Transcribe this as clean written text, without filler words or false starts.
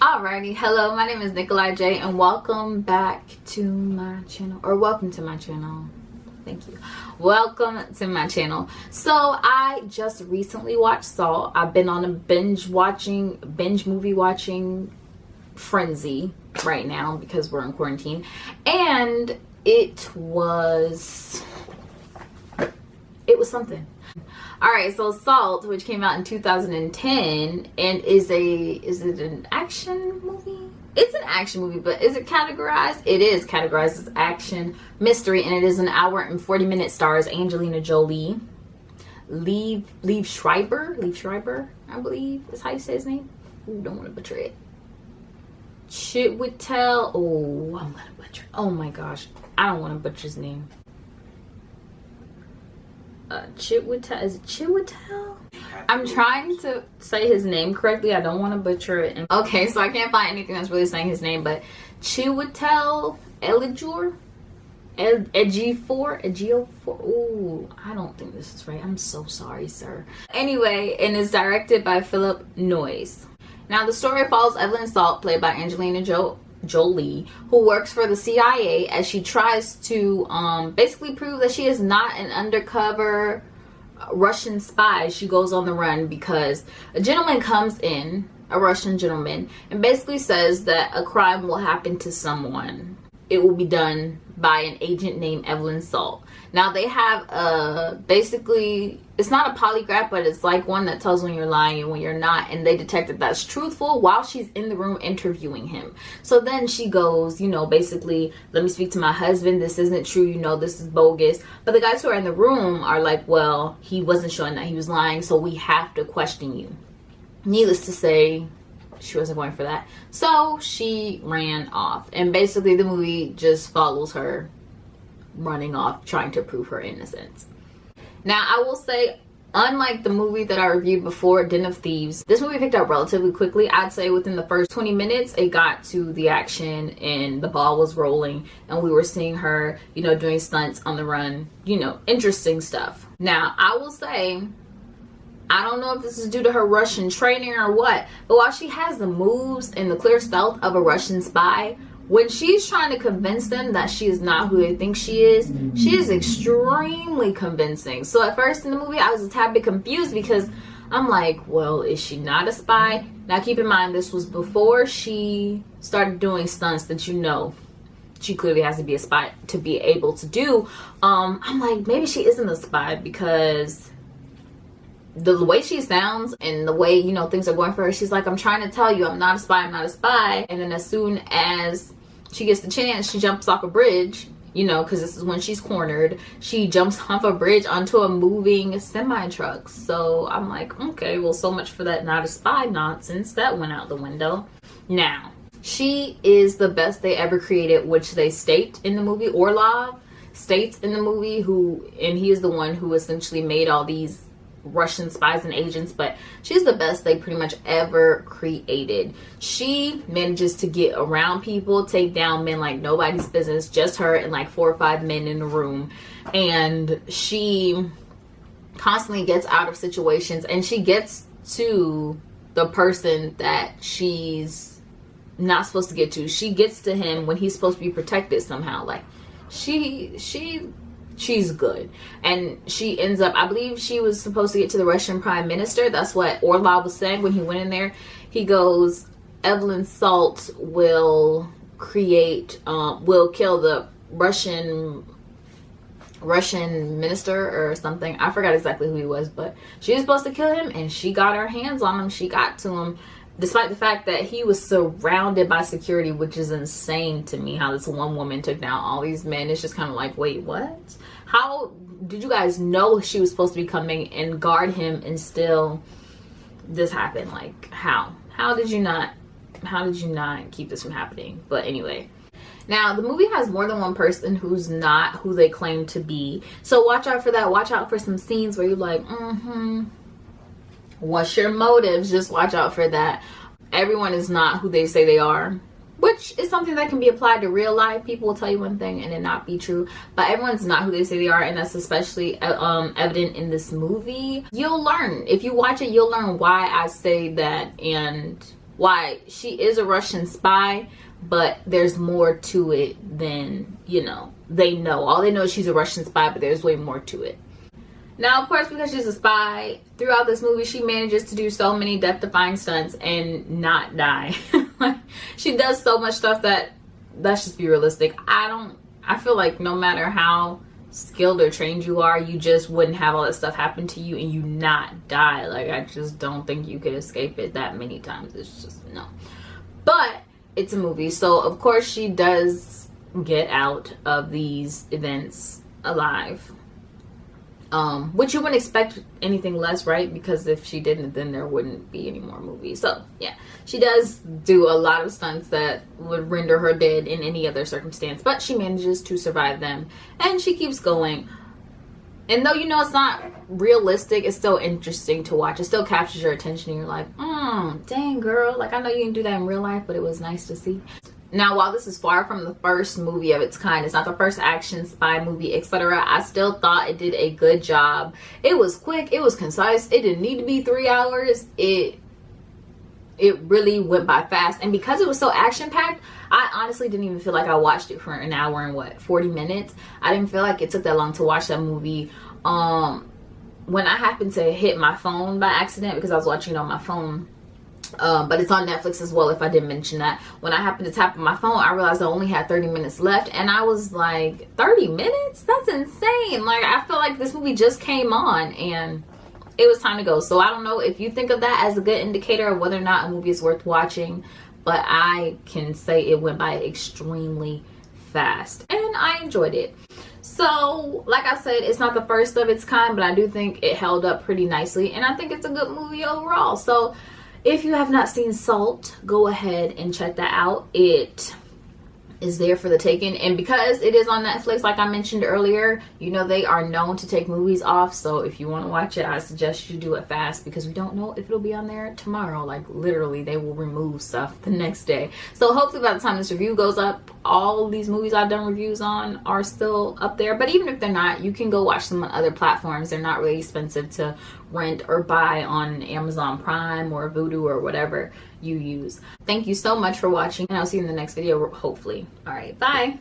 Alrighty, hello, my name is Nikolai J and welcome back to my channel, or welcome to my channel. Thank you. Welcome to my channel. So I just recently watched Salt. I've been on a binge movie watching frenzy right now because we're in quarantine, and it was something. Alright, so Salt, which came out in 2010 and is it an action movie? It's an action movie, but is it categorized? It is categorized as action mystery, and it is an hour and 40-minute. Stars Angelina Jolie, Liev Schreiber, I believe is how you say his name. Ooh, don't want to butcher it. Chiwetel. Oh, I'm gonna butcher. Oh my gosh, I don't want to butcher his name. Chiwetel. Is it Chiwetel? I'm trying to say his name correctly. I don't want to butcher it. Okay, so I can't find anything that's really saying his name, but Chiwetel Ejiofor. Ooh, I don't think this is right. I'm so sorry, sir. Anyway, and is directed by Philip Noyce. Now, the story follows Evelyn Salts, played by Angelina Jolie, who works for the CIA as she tries to basically prove that she is not an undercover Russian spy. She goes on the run because a gentleman comes in, a Russian gentleman, and basically says that a crime will happen to someone. It will be done by an agent named Evelyn Salts. Now they have basically, it's not a polygraph, but it's like one that tells when you're lying and when you're not, and they detect that that's truthful while she's in the room interviewing him. So then she goes, basically, let me speak to my husband, this isn't true, this is bogus. But the guys who are in the room are like, well, he wasn't showing that he was lying, so we have to question you. Needless to say, she wasn't going for that, so she ran off, and basically the movie just follows her running off trying to prove her innocence. Now, I will say, unlike the movie that I reviewed before, Den of Thieves, this movie picked up relatively quickly. I'd say within the first 20 minutes it got to the action and the ball was rolling and we were seeing her doing stunts on the run, interesting stuff. Now, I will say, I don't know if this is due to her Russian training or what, but while she has the moves and the clear stealth of a Russian spy, when she's trying to convince them that she is not who they think she is extremely convincing. So at first in the movie, I was a tad bit confused because I'm like, well, is she not a spy? Now keep in mind, this was before she started doing stunts that she clearly has to be a spy to be able to do. I'm like, maybe she isn't a spy because the way she sounds and the way things are going for her, she's like, I'm trying to tell you I'm not a spy. And then as soon as she gets the chance, she jumps off a bridge, because this is when she's cornered. She jumps off a bridge onto a moving semi-truck. So I'm like, okay, well, so much for that not a spy nonsense. That went out the window. Now, she is the best they ever created, which they state in the movie. Orlov states in the movie, and he is the one who essentially made all these Russian spies and agents, but she's the best they pretty much ever created. She manages to get around people, take down men like nobody's business, just her and like 4 or 5 men in the room, and she constantly gets out of situations, and she gets to the person that she's not supposed to get to. She gets to him when he's supposed to be protected somehow. Like she's good, and she ends up, I believe she was supposed to get to the Russian Prime Minister. That's what Orlov was saying when he went in there. He goes, Evelyn Salts will kill the Russian minister or something. I forgot exactly who he was, but she was supposed to kill him, and she got her hands on him. She got to him despite the fact that he was surrounded by security, which is insane to me, how this one woman took down all these men. It's just kind of like, wait, what? How did you guys know she was supposed to be coming and guard him, and still this happened? Like, how did you not keep this from happening? But anyway, now the movie has more than one person who's not who they claim to be, so watch out for that. Watch out for some scenes where you're like, what's your motives? Just watch out for that. Everyone is not who they say they are, which is something that can be applied to real life. People will tell you one thing and it not be true, but everyone's not who they say they are, and that's especially evident in this movie. You'll learn if you watch it. You'll learn why I say that and why she is a Russian spy, but there's more to it than, you know, they know. All they know is she's a Russian spy, but there's way more to it. Now, of course, because she's a spy, throughout this movie, she manages to do so many death-defying stunts and not die. Like, she does so much stuff that, let's just be realistic, I feel like no matter how skilled or trained you are, you just wouldn't have all that stuff happen to you and you not die. Like, I just don't think you could escape it that many times. It's just, no. But it's a movie, so of course she does get out of these events alive. Which you wouldn't expect anything less, right? Because if she didn't, then there wouldn't be any more movies. So yeah, she does do a lot of stunts that would render her dead in any other circumstance, but she manages to survive them and she keeps going. And though, you know, it's not realistic, it's still interesting to watch. It still captures your attention and you're like, dang girl, like, I know you can do that in real life, but it was nice to see. Now, while this is far from the first movie of its kind, it's not the first action spy movie, etc., I still thought it did a good job. It was quick, it was concise, it didn't need to be 3 hours. It really went by fast, and because it was so action-packed, I honestly didn't even feel like I watched it for an hour and 40 minutes. I didn't feel like it took that long to watch that movie. When I happened to hit my phone by accident, because I was watching it on my phone, but it's on Netflix as well, if I didn't mention that. When I happened to tap on my phone, I realized I only had 30 minutes left, and I was like, 30 minutes? That's insane. Like, I feel like this movie just came on and it was time to go. So I don't know if you think of that as a good indicator of whether or not a movie is worth watching, but I can say it went by extremely fast and I enjoyed it. So, like I said, it's not the first of its kind, but I do think it held up pretty nicely, and I think it's a good movie overall. So if you have not seen Salt, go ahead and check that out. It is there for the taking, and because it is on Netflix, like I mentioned earlier, you know they are known to take movies off. So if you want to watch it, I suggest you do it fast, because we don't know if it'll be on there tomorrow. Like, literally, they will remove stuff the next day. So hopefully by the time this review goes up, all these movies I've done reviews on are still up there. But even if they're not, you can go watch them on other platforms. They're not really expensive to rent or buy on Amazon Prime or Vudu or whatever you use. Thank you so much for watching, and I'll see you in the next video, hopefully. All right, bye.